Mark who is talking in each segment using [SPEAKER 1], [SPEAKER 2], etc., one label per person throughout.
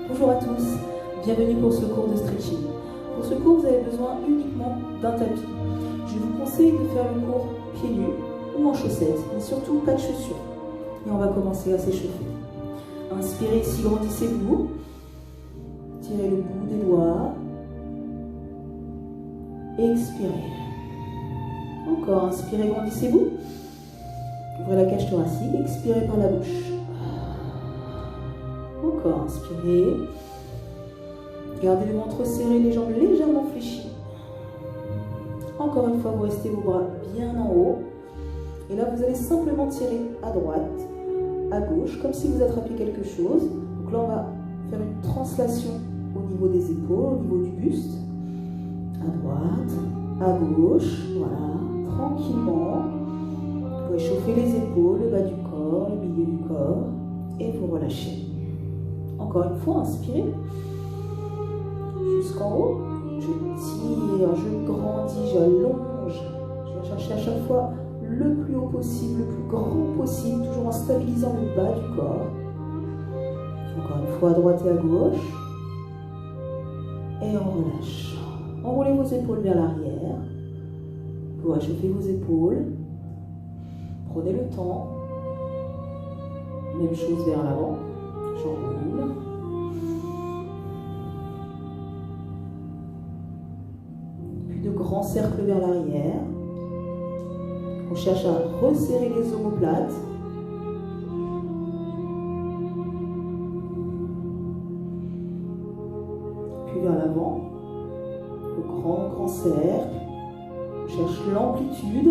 [SPEAKER 1] Bonjour à tous, bienvenue pour ce cours de stretching. Pour ce cours, vous avez besoin uniquement d'un tapis. Je vous conseille de faire le cours pieds nus ou en chaussettes, mais surtout pas de chaussures. Et on va commencer à s'échauffer. Inspirez ici, grandissez-vous. Tirez le bout des doigts. Expirez. Encore, inspirez, grandissez-vous. Ouvrez la cage thoracique, expirez par la bouche. Encore, inspirez. Gardez le ventre serré, les jambes légèrement fléchies. Encore une fois, vous restez vos bras bien en haut. Et là, vous allez simplement tirer à droite, à gauche, comme si vous attrapiez quelque chose. Donc là, on va faire une translation au niveau des épaules, au niveau du buste. À droite, à gauche, voilà, tranquillement. Vous échauffez les épaules, le bas du corps, le milieu du corps, et vous relâchez. Encore une fois, inspirez. Jusqu'en haut, je tire, je grandis, j'allonge. Je vais chercher à chaque fois le plus haut possible, le plus grand possible, toujours en stabilisant le bas du corps. Encore une fois, à droite et à gauche. Et on relâche. Enroulez vos épaules vers l'arrière. Vous réchauffez vos épaules. Prenez le temps. Même chose vers l'avant. J'enroule. Puis de grands cercles vers l'arrière. On cherche à resserrer les omoplates. Puis vers l'avant. Le grand cercle. On cherche l'amplitude.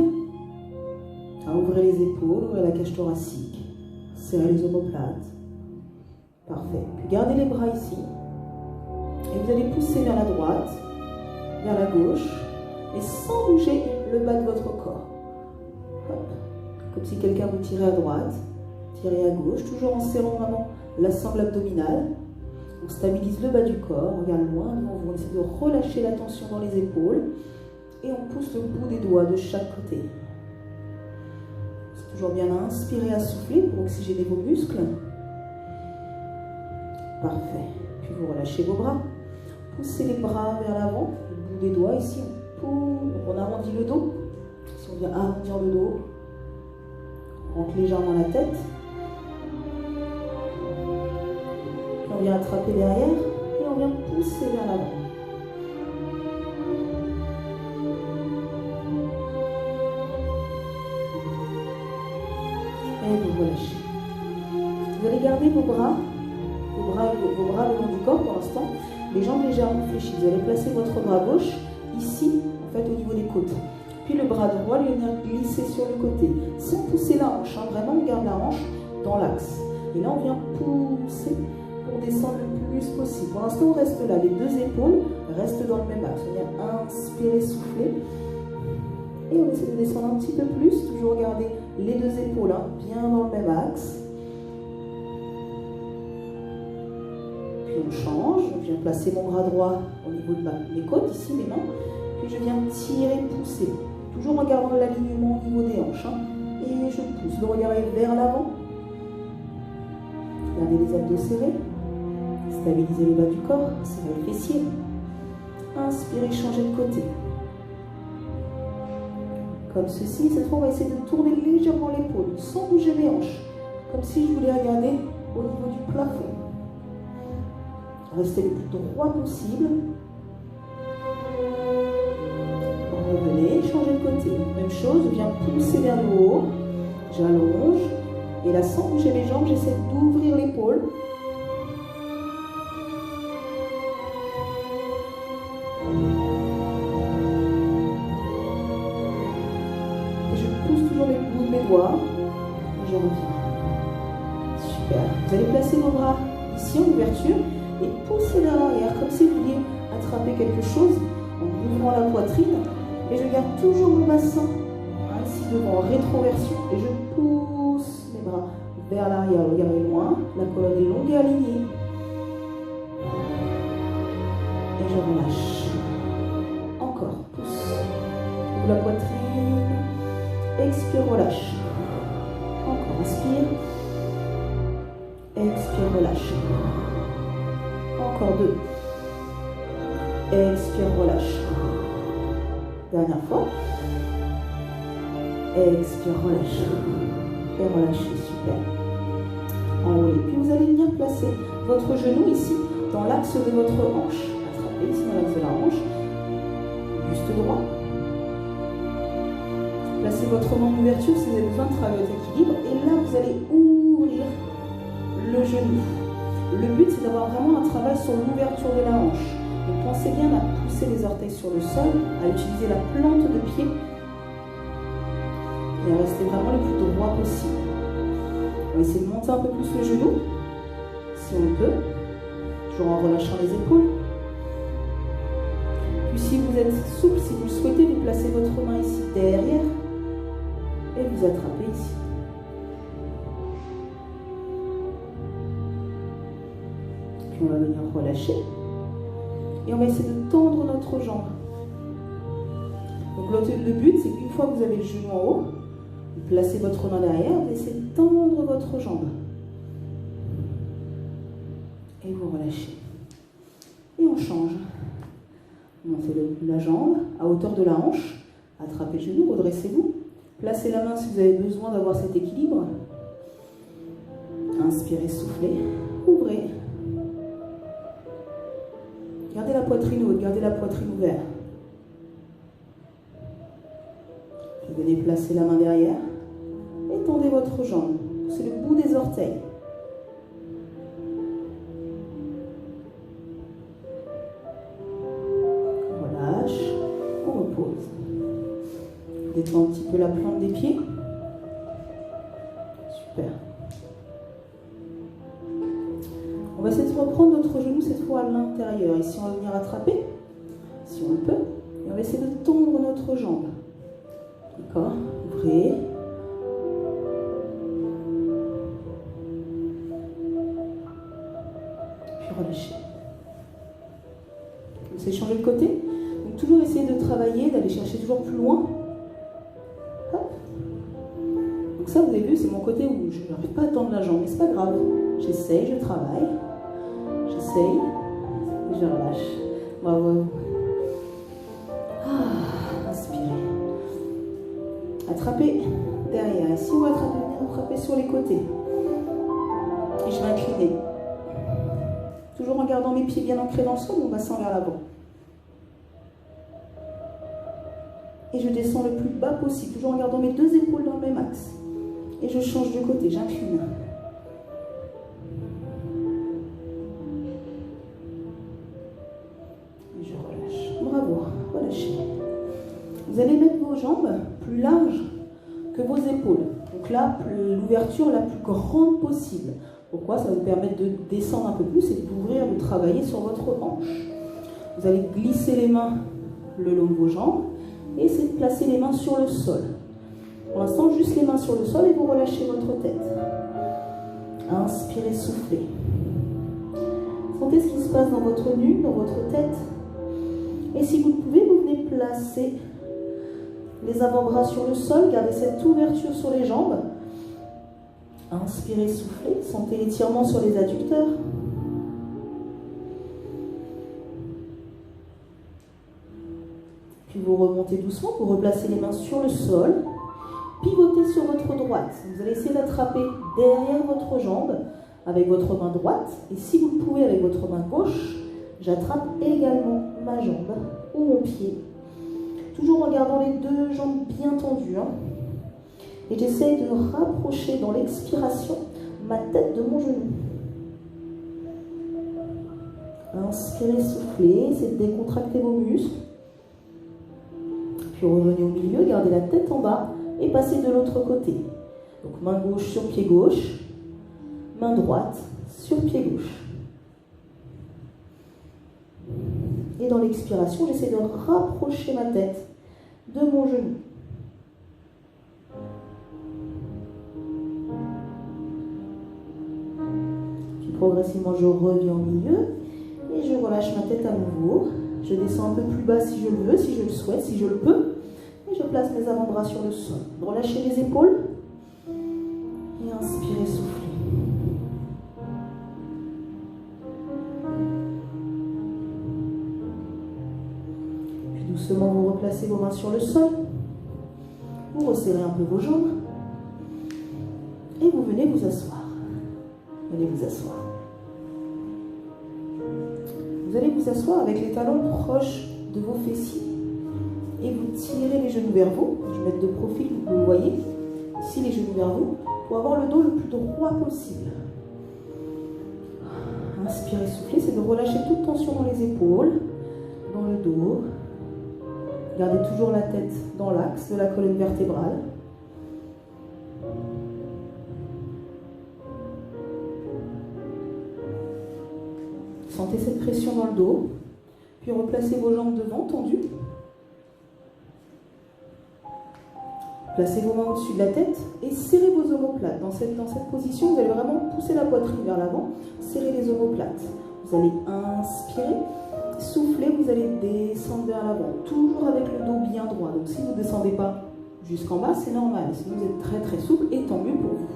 [SPEAKER 1] À ouvrir les épaules, ouvrir la cage thoracique. Serrer les omoplates. Parfait. Puis gardez les bras ici. Et vous allez pousser vers la droite, vers la gauche, et sans bouger le bas de votre corps. Hop. Comme si quelqu'un vous tirait à droite, tirez à gauche, toujours en serrant vraiment la sangle abdominale. On stabilise le bas du corps, on regarde loin devant vous, on essaie de relâcher la tension dans les épaules, et on pousse le bout des doigts de chaque côté. C'est toujours bien à inspirer, à souffler pour oxygéner vos muscles. Parfait. Puis vous relâchez vos bras. Poussez les bras vers l'avant, le bout des doigts. Ici, on arrondit le dos. Si on vient arrondir le dos, on rentre légèrement la tête. Puis on vient attraper derrière et on vient pousser vers l'avant. Et vous relâchez. Vous allez garder vos bras le long du corps pour l'instant, les jambes légèrement fléchies. Vous allez placer votre bras gauche ici, en fait, au niveau des côtes. Puis le bras droit, lui vient glisser sur le côté, sans pousser la hanche. Vraiment, on garde la hanche dans l'axe. Et là, on vient pousser pour descendre le plus possible. Pour l'instant, on reste là. Les deux épaules restent dans le même axe. On vient inspirer, souffler. Et on essaie de descendre un petit peu plus. Toujours garder les deux épaules bien dans le même axe. On change, je viens placer mon bras droit au niveau de mes côtes, ici mes mains, puis je viens tirer, pousser, toujours en gardant l'alignement au niveau des hanches, et je pousse, le regard est vers l'avant, gardez les abdos serrés, stabilisez le bas du corps, serrez les fessiers, inspirez, changez de côté, comme ceci. Cette fois on va essayer de tourner légèrement l'épaule, sans bouger les hanches, comme si je voulais regarder au niveau du plafond. Restez le plus droit possible. Revenez, changez de côté. Même chose, je viens pousser vers le haut. J'allonge. Et là, sans bouger les jambes, j'essaie d'ouvrir l'épaule. Et je pousse toujours les bouts de mes doigts. Et je reviens. Super. Vous allez placer vos bras ici en ouverture. Et poussez vers l'arrière, comme si vous vouliez attraper quelque chose en ouvrant la poitrine. Et je garde toujours mon bassin ici devant, en rétroversion. Et je pousse mes bras vers l'arrière. Le regard est loin, la colonne est longue et alignée. Et je relâche. Encore, pousse. Ouvre la poitrine. Expire, relâche. Encore, inspire. Expire, relâche. Encore 2. Expire, relâche. Dernière fois. Expire, relâche. Et relâchez, super. Enroulez. Puis vous allez venir placer votre genou ici, dans l'axe de votre hanche. Attrapez ici dans l'axe de la hanche. Buste droit. Placez votre main en ouverture si vous avez besoin de travailler votre équilibre. Et là, vous allez ouvrir le genou. Le but, c'est d'avoir vraiment un travail sur l'ouverture de la hanche. Donc, pensez bien à pousser les orteils sur le sol, à utiliser la plante de pied et à rester vraiment le plus droit possible. On va essayer de monter un peu plus le genou, si on le peut, toujours en relâchant les épaules. Puis si vous êtes souple, si vous le souhaitez, vous placez votre main ici derrière et vous attrapez ici. Puis on va venir relâcher. Et on va essayer de tendre notre jambe. Donc le but, c'est qu'une fois que vous avez le genou en haut, vous placez votre main derrière, vous essayez de tendre votre jambe. Et vous relâchez. Et on change. Montez la jambe à hauteur de la hanche. Attrapez le genou, redressez-vous. Placez la main si vous avez besoin d'avoir cet équilibre. Inspirez, soufflez. Ouvrez. Gardez la poitrine haute, gardez la poitrine ouverte. Puis venez placer la main derrière et tendez votre jambe. C'est le bout des orteils. Relâche, on repose. Détends un petit peu la plante des pieds. Super. On va essayer de reprendre notre genou cette fois à l'intérieur. Ici, on va venir attraper, si on le peut. Et on va essayer de tendre notre jambe. D'accord? Ouvrez. Puis relâchez. Vous allez changer de côté. Donc, toujours essayer de travailler, d'aller chercher toujours plus loin. Hop. Donc ça, vous avez vu, c'est mon côté où je n'arrive pas à tendre la jambe. Mais c'est pas grave. J'essaye, je travaille. J'essaye et je relâche. Bravo. Inspirez. Attrapez derrière. Ici, on va attraper sur les côtés. Et je vais incliner. Toujours en gardant mes pieds bien ancrés dans le sol, mon bassin vers l'avant. Et je descends le plus bas possible, toujours en gardant mes deux épaules dans le même axe. Et je change de côté, j'incline. Bravo, relâchez. Vous allez mettre vos jambes plus larges que vos épaules. Donc là, l'ouverture la plus grande possible. Pourquoi? Ça va vous permettre de descendre un peu plus et d'ouvrir, de travailler sur votre hanche. Vous allez glisser les mains le long de vos jambes et essayer de placer les mains sur le sol. Pour l'instant, juste les mains sur le sol et vous relâchez votre tête. Inspirez, soufflez. Sentez ce qui se passe dans votre nuque, dans votre tête. Et si vous le pouvez, vous venez placer les avant-bras sur le sol. Gardez cette ouverture sur les jambes. Inspirez, soufflez. Sentez l'étirement sur les adducteurs. Puis vous remontez doucement. Vous replacez les mains sur le sol. Pivotez sur votre droite. Vous allez essayer d'attraper derrière votre jambe avec votre main droite. Et si vous le pouvez avec votre main gauche, j'attrape également ma jambe ou mon pied. Toujours en gardant les deux jambes bien tendues. Et j'essaie de rapprocher dans l'expiration ma tête de mon genou. Inspirez, soufflez, essayez de décontracter vos muscles. Puis revenez au milieu, gardez la tête en bas et passez de l'autre côté. Donc main gauche sur pied gauche, main droite sur pied gauche. Et dans l'expiration, j'essaie de rapprocher ma tête de mon genou. Puis progressivement, je reviens au milieu et je relâche ma tête à nouveau. Je descends un peu plus bas si je le veux, si je le souhaite, si je le peux. Et je place mes avant-bras sur le sol. Relâchez les épaules. Et inspirez, soufflez. Doucement, vous replacez vos mains sur le sol. Vous resserrez un peu vos jambes. Et vous venez vous asseoir. Venez vous asseoir. Vous allez vous asseoir avec les talons proches de vos fessiers. Et vous tirez les genoux vers vous. Je vais mettre de profil, vous le voyez. Ici, les genoux vers vous, pour avoir le dos le plus droit possible. Inspirez, soufflez, c'est de relâcher toute tension dans les épaules, dans le dos. Gardez toujours la tête dans l'axe de la colonne vertébrale. Sentez cette pression dans le dos. Puis replacez vos jambes devant, tendues. Placez vos mains au-dessus de la tête et serrez vos omoplates. Dans cette position, vous allez vraiment pousser la poitrine vers l'avant, serrer les omoplates. Vous allez inspirer, souffler, vous allez descendre vers l'avant, toujours avec le dos bien droit. Donc si vous ne descendez pas jusqu'en bas, c'est normal. Sinon, vous êtes très très souple et tant mieux pour vous.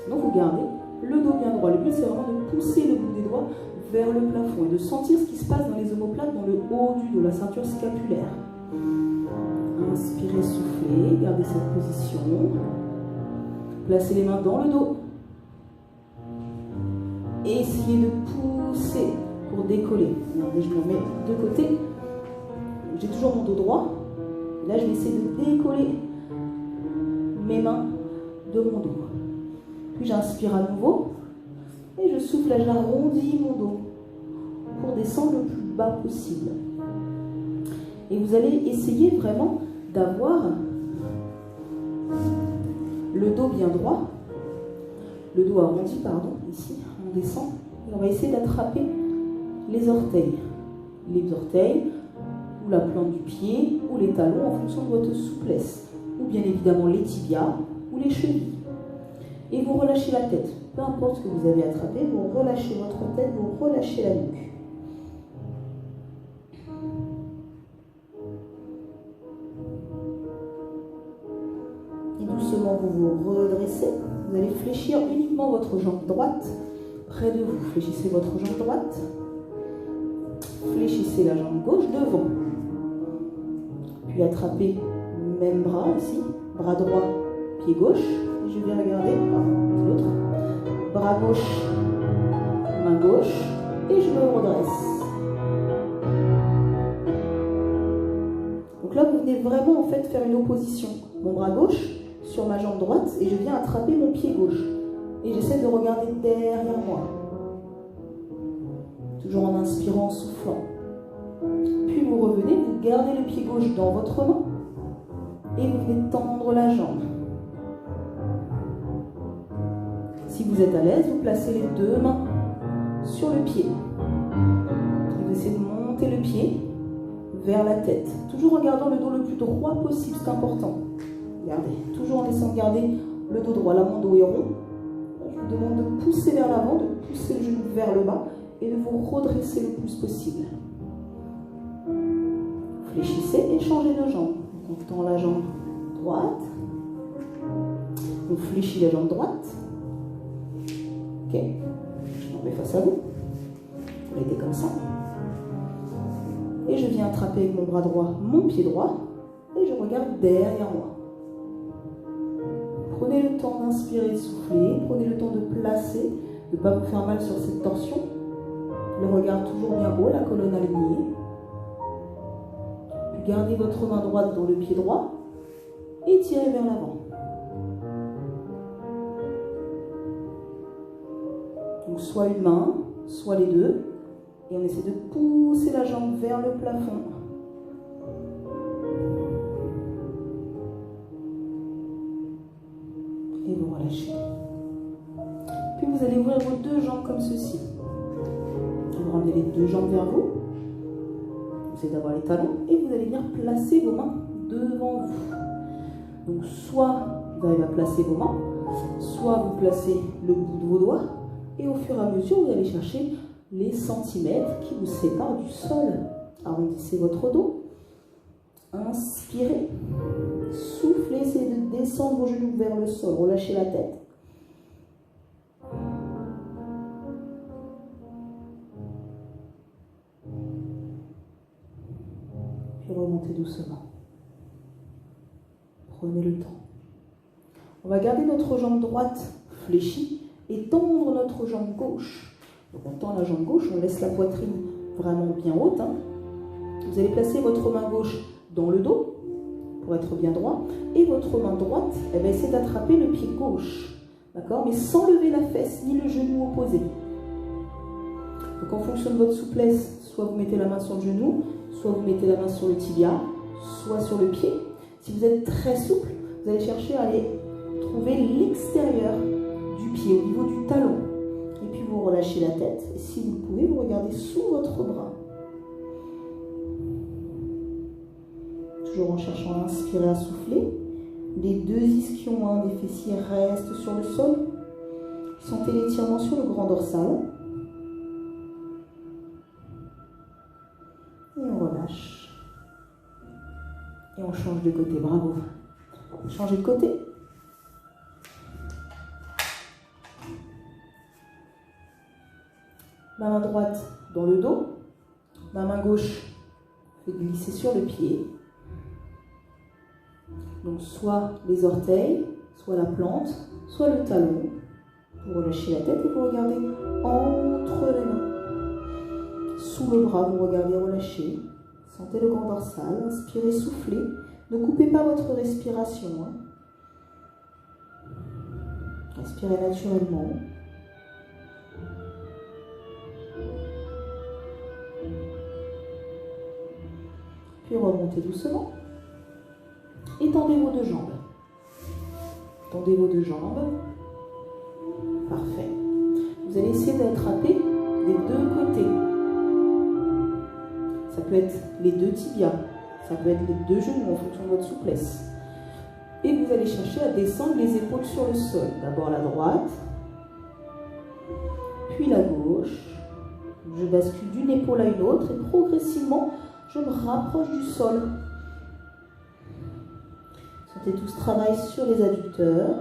[SPEAKER 1] Sinon, vous gardez le dos bien droit. Le but, c'est vraiment de pousser le bout des doigts vers le plafond et de sentir ce qui se passe dans les omoplates, dans le haut du dos, la ceinture scapulaire. Inspirez, soufflez, gardez cette position. Placez les mains dans le dos. Et essayez de pousser pour décoller. Regardez, je me mets de côté. J'ai toujours mon dos droit. Là, je vais essayer de décoller mes mains de mon dos. Puis j'inspire à nouveau. Et je souffle, là, j'arrondis mon dos pour descendre le plus bas possible. Et vous allez essayer vraiment d'avoir le dos bien droit, le dos arrondi, pardon, ici, on descend, et on va essayer d'attraper les orteils, ou la plante du pied, ou les talons en fonction de votre souplesse, ou bien évidemment les tibias, ou les chevilles. Et vous relâchez la tête, peu importe ce que vous avez attrapé, vous relâchez votre tête, vous relâchez la nuque. Doucement, vous vous redressez. Vous allez fléchir uniquement votre jambe droite près de vous. Fléchissez votre jambe droite. Fléchissez la jambe gauche devant. Puis attrapez même bras ici. Bras droit, pied gauche. Et je vais regarder, pardon, l'autre. Bras gauche, main gauche. Et je me redresse. Donc là, vous venez vraiment en fait faire une opposition. Mon bras gauche sur ma jambe droite et je viens attraper mon pied gauche. Et j'essaie de regarder derrière moi. Toujours en inspirant, en soufflant. Puis vous revenez, vous gardez le pied gauche dans votre main et vous venez tendre la jambe. Si vous êtes à l'aise, vous placez les deux mains sur le pied. Et vous essayez de monter le pied vers la tête. Toujours en gardant le dos le plus droit possible, c'est important. Regardez, toujours en essayant de garder le dos droit. Là, mon dos est rond. Je vous demande de pousser vers l'avant, de pousser le genou vers le bas et de vous redresser le plus possible. Fléchissez et changez de jambe. On tend la jambe droite. On fléchit la jambe droite. Ok. Je m'en mets face à vous. Vous mettez comme ça. Et je viens attraper avec mon bras droit mon pied droit et je regarde derrière moi. Prenez le temps d'inspirer, souffler. Prenez le temps de placer, de ne pas vous faire mal sur cette torsion. Le regard toujours bien haut, la colonne alignée. Puis gardez votre main droite dans le pied droit et tirez vers l'avant. Donc soit une main, soit les deux. Et on essaie de pousser la jambe vers le plafond. Et vous relâchez. Puis vous allez ouvrir vos deux jambes comme ceci. Vous ramenez les deux jambes vers vous. Vous essayez d'avoir les talons. Et vous allez venir placer vos mains devant vous. Donc soit vous arrivez à placer vos mains, soit vous placez le bout de vos doigts. Et au fur et à mesure, vous allez chercher les centimètres qui vous séparent du sol. Arrondissez votre dos. Inspirez. Soufflez, essayez de descendre vos genoux vers le sol. Relâchez la tête. Puis et remontez doucement. Prenez le temps. On va garder notre jambe droite fléchie et tendre notre jambe gauche. Donc on tend la jambe gauche, on laisse la poitrine vraiment bien haute. Vous allez placer votre main gauche dans le dos pour être bien droit et votre main droite, elle va essayer d'attraper le pied gauche. D'accord? Mais sans lever la fesse ni le genou opposé. Donc en fonction de votre souplesse, soit vous mettez la main sur le genou, soit vous mettez la main sur le tibia, soit sur le pied. Si vous êtes très souple, vous allez chercher à aller trouver l'extérieur du pied, au niveau du talon. Et puis vous relâchez la tête. Et si vous le pouvez, vous regardez sous votre bras. Toujours en cherchant à inspirer, à souffler. Les deux ischions des fessiers restent sur le sol. Sentez l'étirement sur le grand dorsal. Et on relâche. Et on change de côté. Bravo. Changez de côté. Ma main droite dans le dos. Ma main gauche fait glisser sur le pied. Donc soit les orteils, soit la plante, soit le talon. Vous relâchez la tête et vous regardez entre les mains. Sous le bras, vous regardez, relâchez. Sentez le grand dorsal, inspirez, soufflez. Ne coupez pas votre respiration. Respirez naturellement. Puis remontez doucement. Étendez vos deux jambes. Tendez vos deux jambes. Parfait. Vous allez essayer d'attraper des deux côtés. Ça peut être les deux tibias. Ça peut être les deux genoux en fonction de votre souplesse. Et vous allez chercher à descendre les épaules sur le sol. D'abord la droite, puis la gauche. Je bascule d'une épaule à une autre et progressivement, je me rapproche du sol. Sentez tout ce travail sur les adducteurs,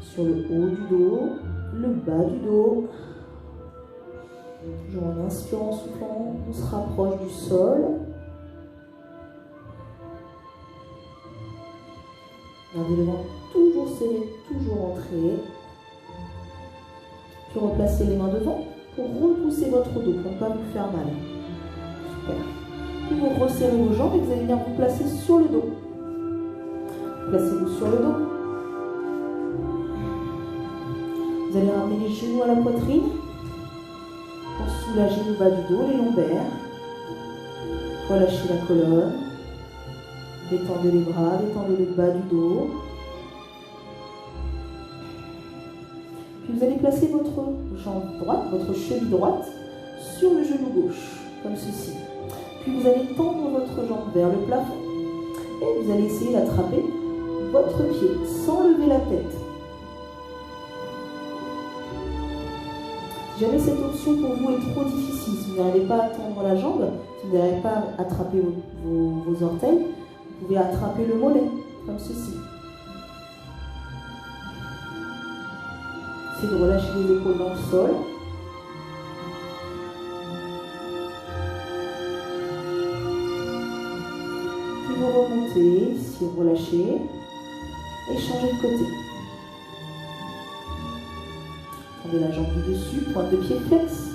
[SPEAKER 1] sur le haut du dos, le bas du dos. En inspirant, en soufflant, on se rapproche du sol. Gardez le ventre toujours serré, toujours ancré. Puis replacez les mains devant pour repousser votre dos, pour ne pas vous faire mal. Super. Puis vous resserrez vos jambes et vous allez venir vous placer sur le dos. Placez-vous sur le dos. Vous allez ramener les genoux à la poitrine pour soulager le bas du dos, les lombaires. Relâchez la colonne. Détendez les bras, détendez le bas du dos. Puis vous allez placer votre jambe droite, votre cheville droite sur le genou gauche, comme ceci. Puis vous allez tendre votre jambe vers le plafond et vous allez essayer d'attraper votre pied sans lever la tête. Si jamais cette option pour vous est trop difficile, si vous n'arrivez pas à tendre la jambe, si vous n'arrivez pas à attraper vos orteils, vous pouvez attraper le mollet, comme ceci. Essayez de relâcher les épaules dans le sol. Puis vous remontez, ici relâchez, et changez de côté. Tendez la jambe du dessus, pointe de pied flex,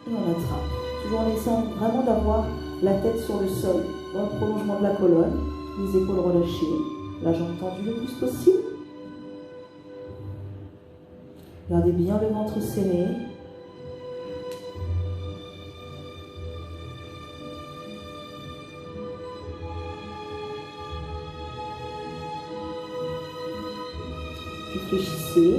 [SPEAKER 1] et on attrape. Toujours en essayant vraiment d'avoir la tête sur le sol, dans le prolongement de la colonne, les épaules relâchées, la jambe tendue le plus possible. Gardez bien le ventre serré. Puis fléchissez.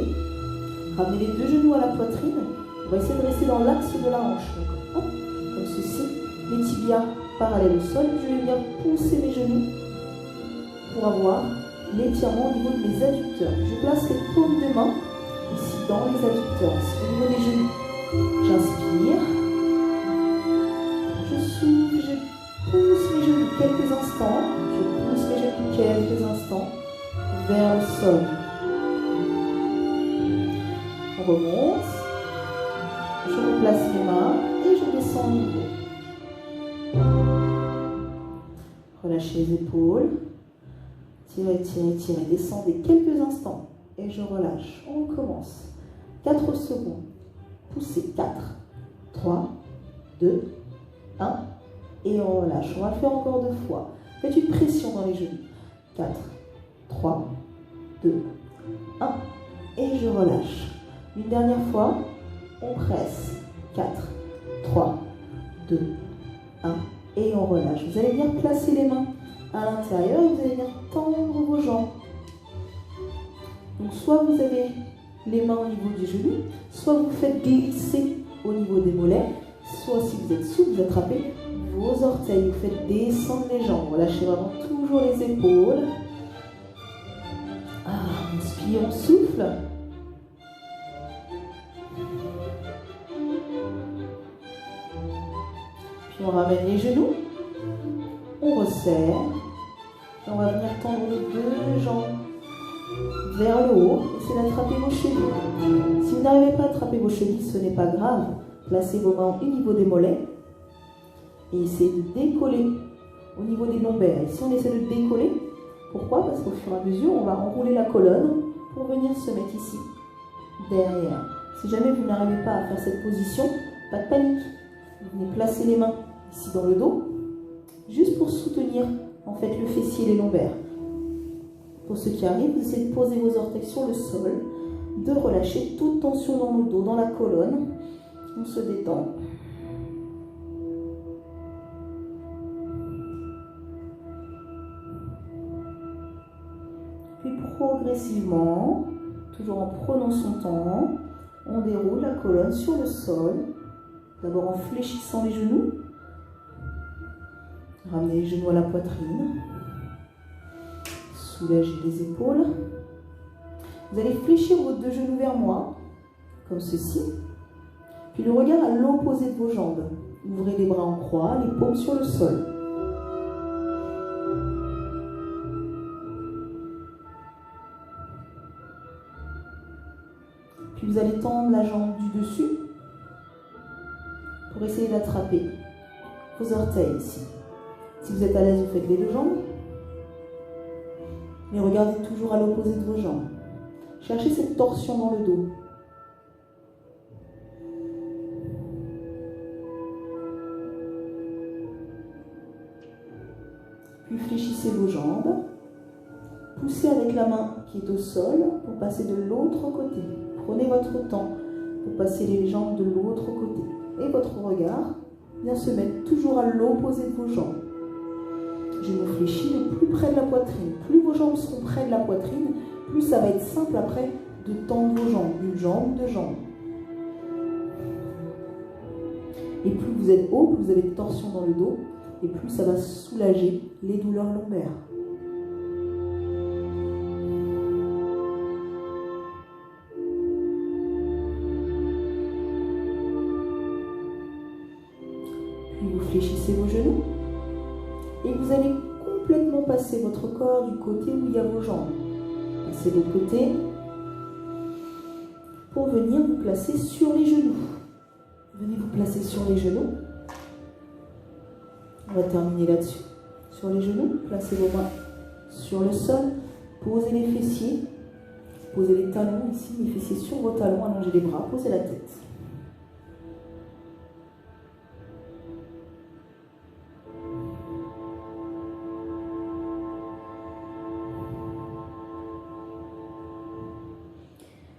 [SPEAKER 1] Ramenez les deux genoux à la poitrine. On va essayer de rester dans l'axe de la hanche. Donc, hop, comme ceci. Les tibias parallèles au sol. Je vais venir pousser mes genoux pour avoir l'étirement au niveau de mes adducteurs. Je place les paumes de main ici dans les adducteurs, ici au niveau des genoux. J'inspire. Je souffle, je pousse mes genoux quelques instants. Je pousse mes genoux quelques instants vers le sol. On remonte. Je replace mes mains et je descends au niveau. Relâchez les épaules. Tirez, tirez, tirez. Descendez quelques instants. Et je relâche. On recommence. 4 secondes. Poussez. 4, 3, 2, 1. Et on relâche. On va le faire encore 2 fois. Faites une pression dans les genoux. 4, 3, 2, 1. Et je relâche. Une dernière fois. On presse. 4, 3, 2, 1. Et on relâche. Vous allez bien placer les mains à l'intérieur et vous allez bien tendre vos jambes. Donc soit vous avez les mains au niveau du genou, soit vous faites glisser au niveau des mollets, soit si vous êtes souple, vous attrapez vos orteils, vous faites descendre les jambes. Relâchez vraiment toujours les épaules. On inspire, on souffle. Puis on ramène les genoux, on resserre, et on va venir tendre les 2 jambes vers le haut, essayez d'attraper vos chevilles. Si vous n'arrivez pas à attraper vos chevilles, ce n'est pas grave. Placez vos mains au niveau des mollets et essayez de décoller au niveau des lombaires. Ici, on essaie de décoller. Pourquoi? Parce qu'au fur et à mesure, on va enrouler la colonne pour venir se mettre ici, derrière. Si jamais vous n'arrivez pas à faire cette position, pas de panique. Vous venez placer les mains ici dans le dos, juste pour soutenir en fait le fessier et les lombaires. Pour ceux qui arrivent, vous essayez de poser vos orteils sur le sol, de relâcher toute tension dans le dos, dans la colonne. On se détend. Puis progressivement, toujours en prenant son temps, on déroule la colonne sur le sol. D'abord en fléchissant les genoux. Ramenez les genoux à la poitrine. Soulagez les épaules. Vous allez fléchir vos 2 genoux vers moi, comme ceci. Puis le regard à l'opposé de vos jambes. Ouvrez les bras en croix, les paumes sur le sol. Puis vous allez tendre la jambe du dessus pour essayer d'attraper vos orteils ici. Si vous êtes à l'aise, vous faites les 2 jambes. Mais regardez toujours à l'opposé de vos jambes. Cherchez cette torsion dans le dos. Puis fléchissez vos jambes. Poussez avec la main qui est au sol pour passer de l'autre côté. Prenez votre temps pour passer les jambes de l'autre côté. Et votre regard vient se mettre toujours à l'opposé de vos jambes. Genoux fléchis le plus près de la poitrine. Plus vos jambes seront près de la poitrine, plus ça va être simple après de tendre vos jambes, une jambe, 2 jambes. Et plus vous êtes haut, plus vous avez de torsion dans le dos, et plus ça va soulager les douleurs lombaires. Puis vous fléchissez vos genoux. Et vous allez complètement passer votre corps du côté où il y a vos jambes. Passez de l'autre côté pour venir vous placer sur les genoux. Venez vous placer sur les genoux. On va terminer là-dessus. Sur les genoux, placez vos mains sur le sol. Posez les fessiers. Posez les talons ici, les fessiers sur vos talons. Allongez les bras, posez la tête.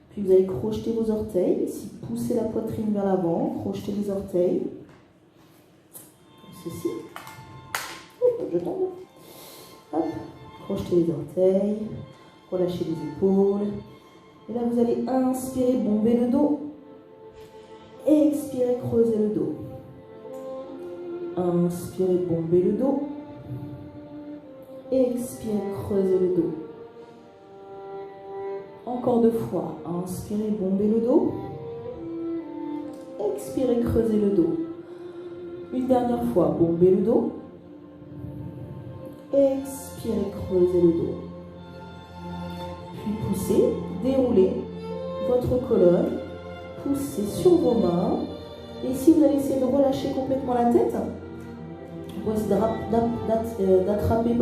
[SPEAKER 1] Puis vous allez crocheter vos orteils, ici, poussez la poitrine vers l'avant, crochetez les orteils, comme ceci. Je tombe. Hop, crochetez les orteils, relâchez les épaules. Et là, vous allez inspirer, bomber le dos. Expirez, creusez le dos. Inspirez, bomber le dos. Expirez, creusez le dos. Encore 2 fois. Inspirez, bombez le dos. Expirez, creusez le dos. Une dernière fois, bombez le dos. Expirez, creusez le dos. Puis poussez, déroulez votre colonne. Poussez sur vos mains. Et ici, vous allez essayer de relâcher complètement la tête. pour essayer d'attraper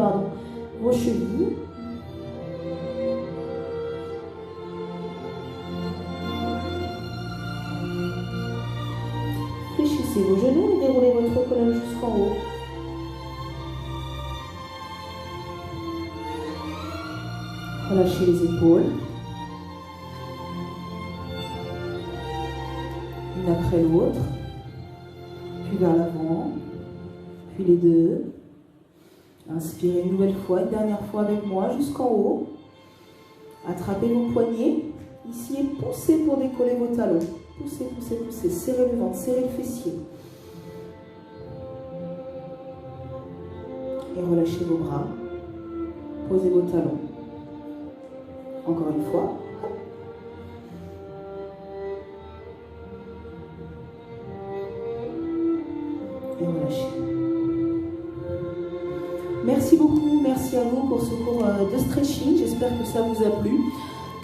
[SPEAKER 1] vos chevilles. Fléchissez vos genoux et déroulez votre colonne jusqu'en haut. Relâchez les épaules. Une après l'autre. Puis vers l'avant. Puis les deux. Inspirez une nouvelle fois, une dernière fois avec moi jusqu'en haut. Attrapez vos poignets. Ici et poussez pour décoller vos talons. Poussez, poussez, poussez. Serrez le ventre, serrez le fessier. Et relâchez vos bras. Posez vos talons. Encore une fois. Et relâchez. Merci beaucoup, merci à vous pour ce cours de stretching. J'espère que ça vous a plu,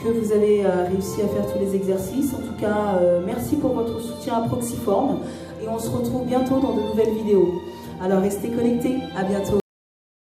[SPEAKER 1] que vous avez réussi à faire tous les exercices. En tout cas, merci pour votre soutien à Proxiform. Et on se retrouve bientôt dans de nouvelles vidéos. Alors restez connectés, à bientôt.